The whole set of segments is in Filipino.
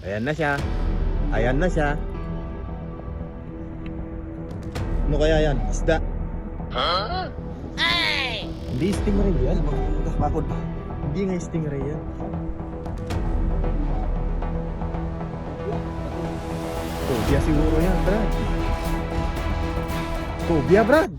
Ayan na siya. Ayan na siya. Ano kaya yan? Isda? Hindi stingray yan. Bakod pa. Hindi nga stingray yan. Tobia siguro yan, Brad. Tobia, Brad.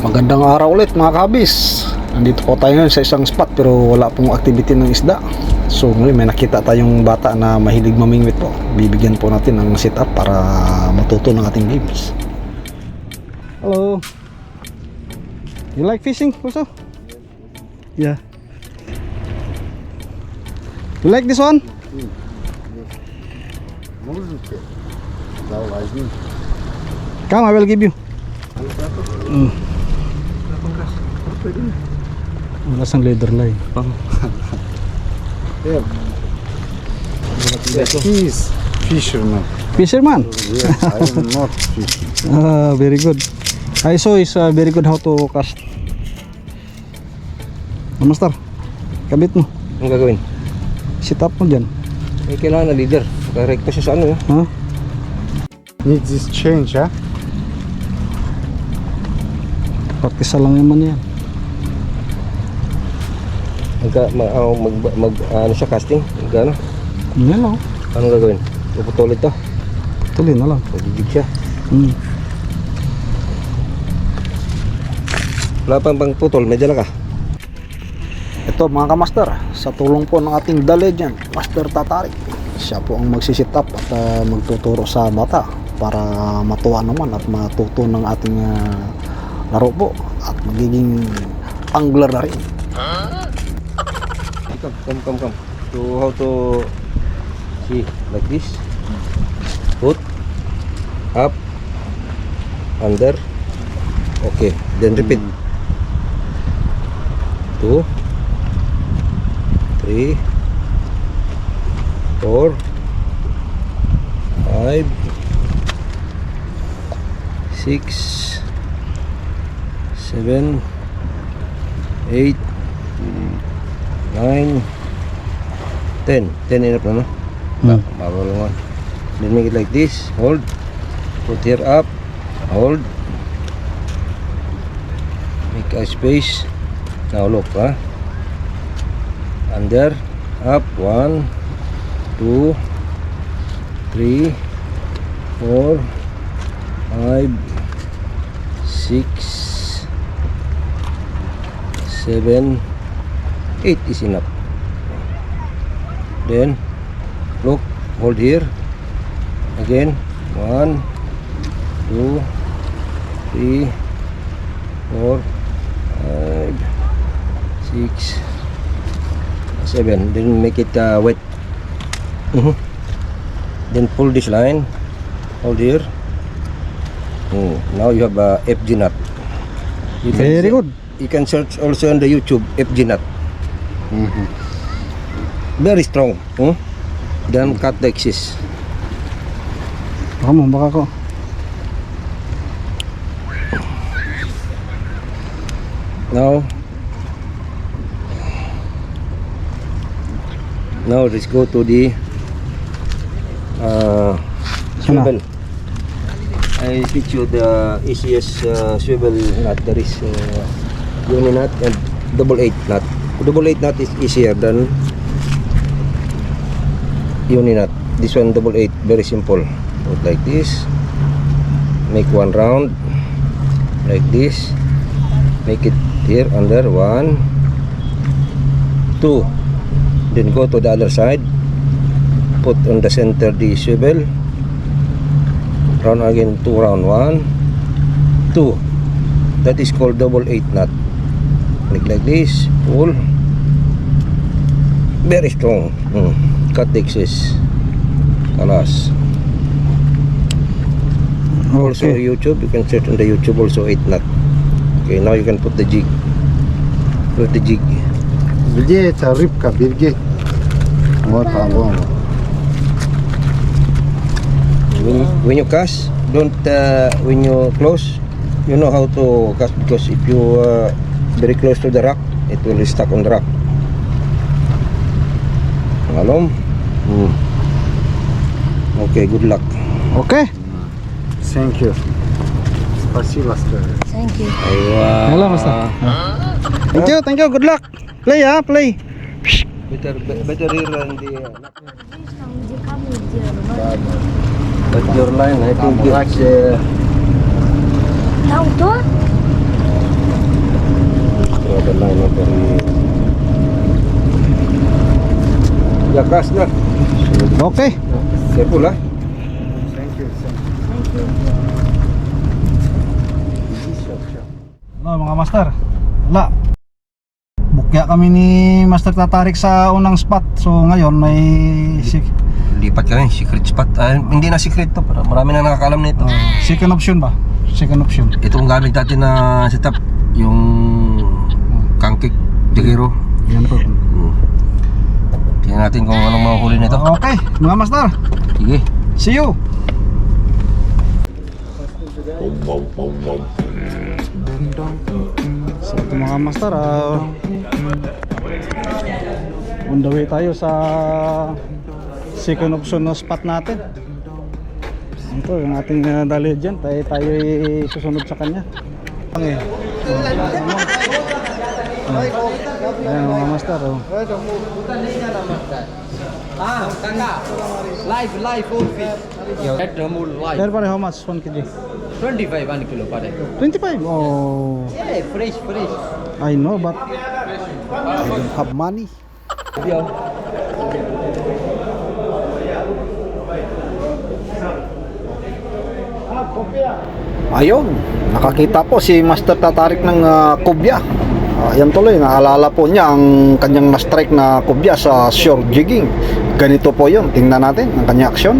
Magandang araw ulit mga kabis. Nandito po tayo ngayon sa isang spot pero wala pong activity ng isda. So ngayon may nakita tayong bata na mahilig mamingwit po. Bibigyan po natin ng setup para matuto ng ating games. Hello. You like fishing also? Yeah. You like this one? Come, I will give you. Wala sang leather line. He's fisherman. Fisherman? Yes, I am not fishing. Very good. I saw is very good how to cast. Master, kabit mo. Ang gagawin? Sit up mo dyan. May kailangan na leader. Direct pa siya sa ano. Ha? Need this change, huh? Practice lang naman yan. Ano siya casting? Gano? Yan lang. Anong gagawin? Puputulid to. Tuloy na lang. Magigig siya. Wala pang pang putol. May dala ka. Ito mga kamaster, sa tulong po ng ating The Legend, Master Tatarik. Siya po ang magsisit up at magtuturo sa bata para matuwa naman at matuto ng ating laro po at magiging angler na rin. Come. So how to see like this? Put up, under. Okay. Then repeat. 2, 3, 4, 5, 6, 7, 8, 9, 10. 10 enough na, no? Mabalungan. Then make it like this. Hold. Put here up. Hold. Make a space. Now look, ha? Under. Up. 1, 2, 3, 4, 5, 6, 7, 8 is enough. Then look, hold here again. 1, 2, 3, 4, 5, 6, 7. Then make it wet. Then pull this line. Hold here. Now you have a FG knot. Very good. You can search also on the YouTube FG knot. Very strong. Then cut the excess. Baka ko. Now let's go to the swivel. I teach you the easiest swivel knot. There is uni knot and double 8 knot. Double 8 knot is easier than uni knot. This one double 8, very simple. Put like this. Make one round like this. Make it here under 1, 2. Then go to the other side. Put on the center the swivel. Round again 2 round. 1, 2. That is called double 8 knot. Make like this. Pull. Very strong. Cut the excess. Kalas. Also YouTube, you can search on the YouTube also 8 knot. Okay, now you can put the jig. Put the jig. Bilge ta ribka bilge. What I want. when you cast, don't when you close, you know how to cast, because if you very close to the rock, it will stuck on the rock. Alam? Okay, good luck. Okay. Thank you. Спасибо, Стелла. Thank you. Hello, Master. Thank you. Good luck. Play, play. Better here than the but your line, I think it's Tahu tuh? the line of the ya cast na. Okay. Careful ha. Thank you. Hello mga master. Wala. Bukya kami ni Master Tatarik sa unang spot. So ngayon may Lipat kami, secret spot. Hindi na secret to, para marami na nakakalam nito. second option ba? Second option. Itong gamit natin na setup, yung Kangkik Jagero. Yan po. Tingnan natin kung anong mahuhuli nito. Okay, mga master. Sige. See you. So ito mga master, on the way tayo sa second option na spot natin. Ito yung ating dali dyan, tayo susunod sa kanya. Ayan mga master. Live full fish. At the moon live. Pero pare, how much? 1 kg? 25 1 kilo per day. 25? Oh, Yeah, fresh. I know, but I don't have money. Yeah. Ayun, nakakita po si Master Tatarik ng kubya. Yan tuloy, naalala po niya ang kanyang na-strike na kubya sa shore jigging. Ganito po yun, tingnan natin ang kanyang aksyon.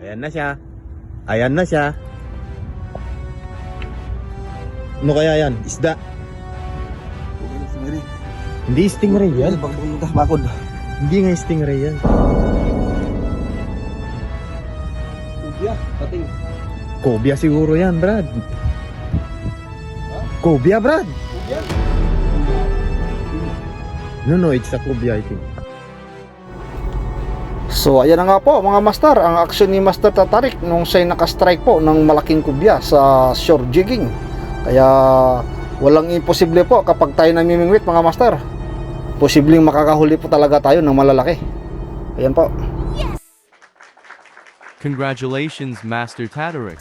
Ayan na siya. Ayan na siya. Ano kaya yan? Isda? Hindi stingray yan. Bakod. Hindi nga stingray yan. Cobia siguro yan, Brad. Cobia, Brad. No, it's a cobia, I think. So ayan na nga po mga master, ang aksyon ni Master Tatarik nung siya'y nakastrike po ng malaking kubya sa shore jigging. Kaya walang imposible po kapag tayo namimingwit mga master. Posibleng makakahuli po talaga tayo ng malalaki. Ayan po. Congratulations, Master Tatarik.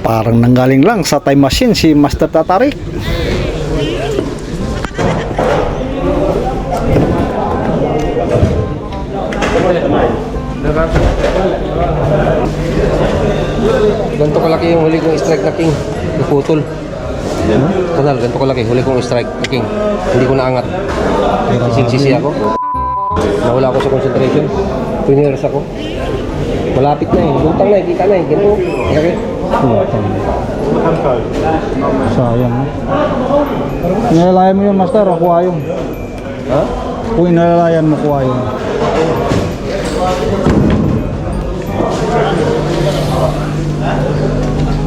Parang nanggaling lang sa time machine si Master Tatarik. Ganito kalaki yung huli kong strike na king. Naputol. Kanal, ganito kalaki huli kong strike na king. Hindi ko naangat. Sinsisi ako. Nawala ako sa concentration. Piniras ako. Malapit na eh. Lutang na eh. Kita na eh. Ganito. Okay. Sayang. Inalalayan mo yun master, o kuha yun. Ha? Kung inalalayan mo, kuha yun.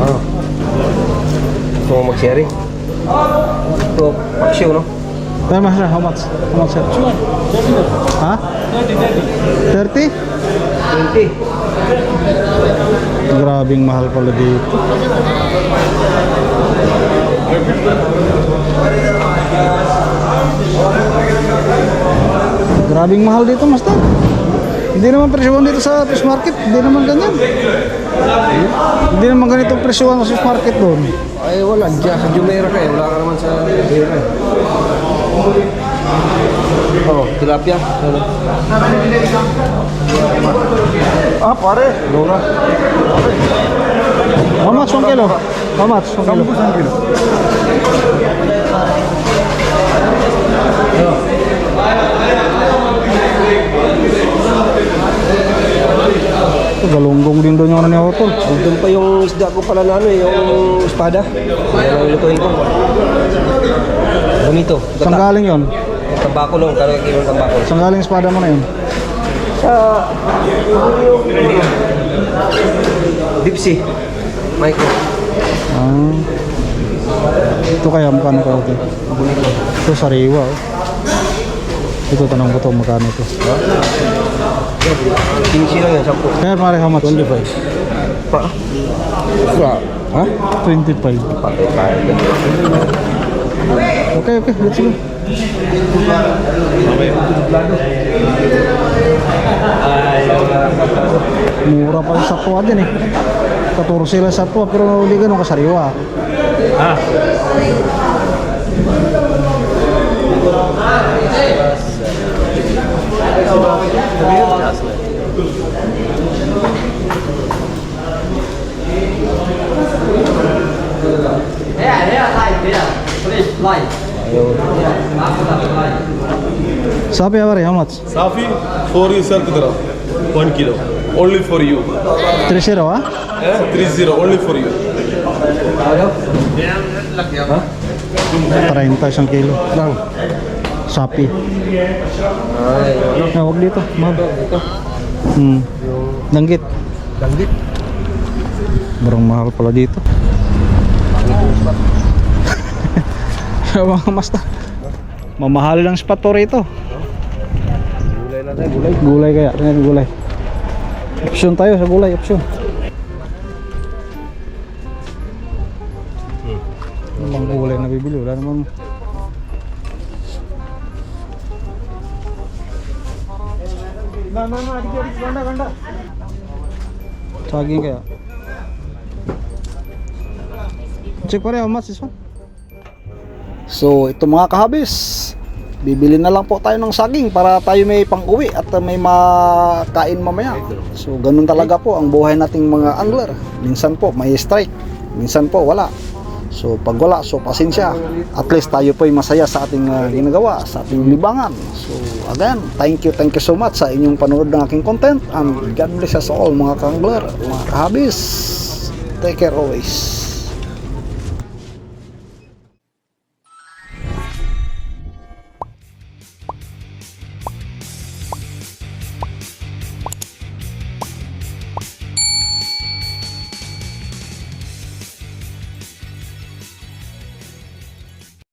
Ah. Gusto mo mag-sharing? Ito, paksyo, no? Pero master, how much? How much sir? Ha? 30? 20. Grabing mahal pala dito. Grabing mahal dito, master. Hindi naman presyohan dito sa fish market. Hindi naman ganyan. Hindi naman ganito presyohan sa fish market doon. Ay, wala. Diyan sa Jumeirah ka eh. Wala ka naman sa Jumeirah eh. Oh, tilapia. Ano? Ah, pare. Lura. How much? 1 kilo? How much? 1 kilo? 1 kilo. Ito, galunggong din doon yung ano ni Otol. Doon pa yung isda ko pala na ano eh, yung espada. Yan ang lutuin ko. Bonito. Saan galing yun? Tambako lang, karang kilo ng tambako. Saan galing espada mo na yun? Sa deep sea. Micro. Ah. Ito kaya magkano ka ito? Ito sariwa oh. Ito tanong ko to magkano ito? Kinsi lang yan, 10. Kaya pare how much? 25. Pa? Ha? 25. Okay, let's go. Mura pa yung satwa din eh. 14 lang satwa pero hindi ganun kasariwa. Sabi pare how much? Safi, for you, sir, Kudra. 1 kilo. Only for you. 30 ah? 30, only for you. 30 isang kilo. Lang. Sapi. Ay, ano? Huwag dito, mahal. Ito. Danggit. Danggit. Barang mahal pala dito. Mga masta. Mamahal lang spot to rito. Gulay na tayo, gulay. Gulay kaya, ayan gulay. Option tayo sa gulay, option. Ano bang gulay na bibili? Wala naman. Saging kaya. Check pa rin how much this one? So ito mga kahabis, bibili na lang po tayo ng saging para tayo may pang-uwi at may makain mamaya. So ganun talaga po ang buhay nating mga angler. Minsan po may strike, minsan po wala. So pag wala, so pasensya. At least tayo po ay masaya sa ating ginagawa, sa ating libangan. So again, thank you so much sa inyong panonood ng aking content. And God bless us all mga ka-angler, mga kahabis. Take care always.